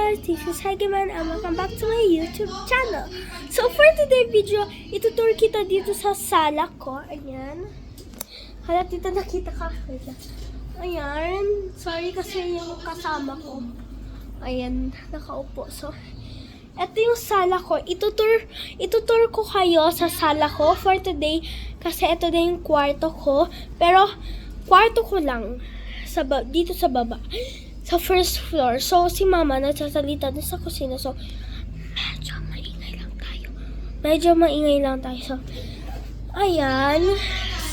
guys, this is Hageman and welcome back to my YouTube channel. So for today's video, itutur kita dito sa sala ko. Ayan. Hala, tita, nakita ka. Ayan. Sorry kasi yung kasama ko. Ayan, nakaupo. So, ito yung sala ko. Itutur ko kayo sa sala ko for today kasi ito na yung kwarto ko. Pero, kwarto ko lang dito sa baba. Sa first floor. So, si mama nagsasalita din sa kusina. So, medyo maingay lang tayo. So, ayan.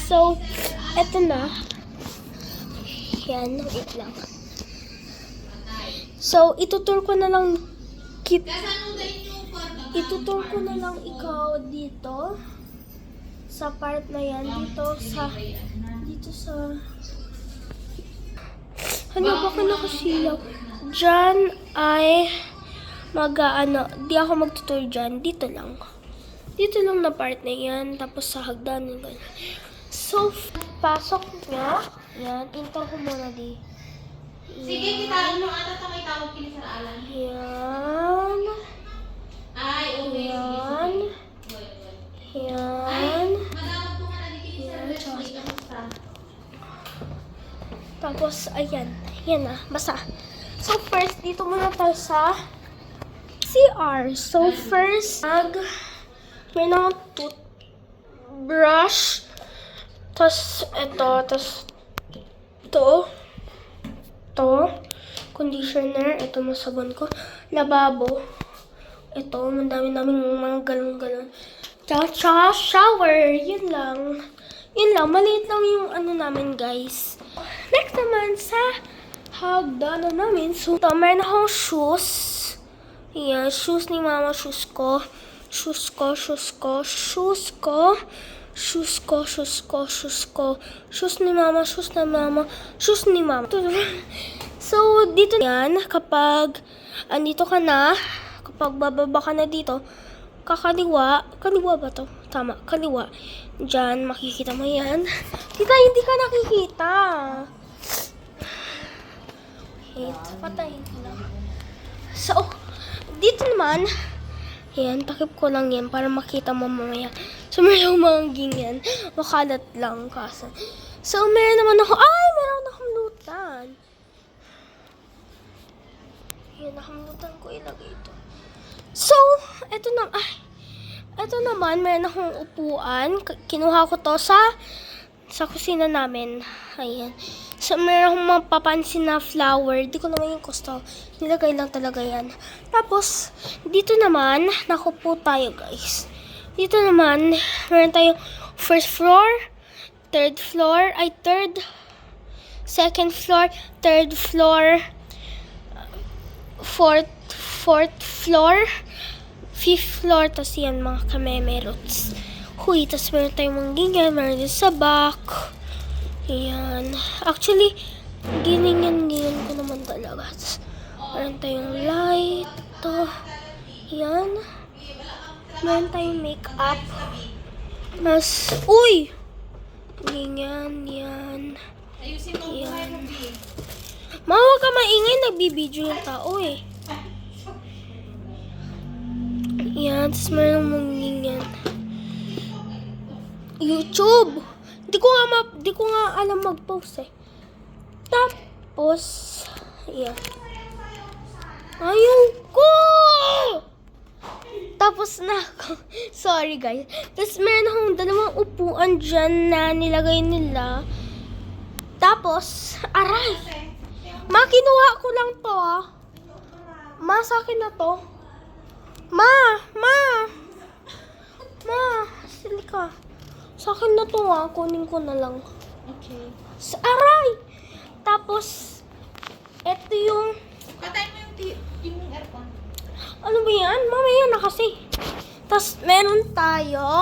So, eto na. Yan, wait lang. So, itutur ko na lang ikaw dito. Sa part na yan. Dito sa ano ba ka nakasilaw? Diyan ay di ako magtutur dyan. Dito lang na part na yan. Tapos sa hagdan. So, pasok nyo. Yan. Intro ko muna di. Sige, kita mo ata may tawag kini sa alan. Yan. Ay, okay. Yan. Yan. Madamag po ka na dito sa Tapos, ayan. Yan na. Basta. So, first, dito muna tayo sa CR. So, first, may na toothbrush. Tapos, ito. Conditioner. Ito, masabon ko. Lababo. Ito, madami-daming mga galon-galon. Tsaka, shower. Yun lang. Maliit lang yung ano namin, guys. Next naman, sa hagdanan namin. So, ito, meron akong shoes. Ayan, shoes ni mama, shoes ko. Shoes ni mama. So, dito yan, kapag andito ka na, kapag bababa ka na dito, kaliwa ba to? Tama, kaliwa. Diyan, makikita mo yan. Tita, hindi ka nakikita. Wait, patayin ko lang. So, dito naman, yan, takip ko lang yan para makita mo mamaya. So, mayroong mangging yan. Makalat lang kasi. So, meron akong lutan. Yan, nakamalutan ko ilagay ito. So, eto naman, meron akong upuan. Kinuha ko to sa kusina namin. Ayan. So, meron akong mapapansin na flower. Di ko naman yung gusto. Nilagay lang talaga yan. Tapos, dito naman, nakupo tayo, guys. Dito naman, meron tayong first floor, second floor, third floor, fourth floor, fifth floor, tas yan mga kamemerots. Tas meron tayong manggingan, meron din sa back. Ayan. Actually, giningan ko naman talaga. Tas meron tayong light. Ayan. Meron tayong makeup. Uy! Ganyan, yan. Ayusin mo buhay mo, B. Huwag ka maingay, nagbibideo yung tao eh. Yan, tapos meron mong ganyan. YouTube! Di ko nga alam mag-post eh. Tapos, yan. Ayoko! Tapos na ako. Sorry guys. Tapos meron akong dalawang upuan dyan na nilagay nila. Tapos, aray! Ma, kinuha ko lang to ah. Ma, sa akin na to. Ma, sili ka. Sa akin na to ah. Kunin ko na lang. Okay. Aray! Tapos, eto yung... Patay mo yung aircon. Ano ba yan? Mamaya na kasi. Tapos, meron tayo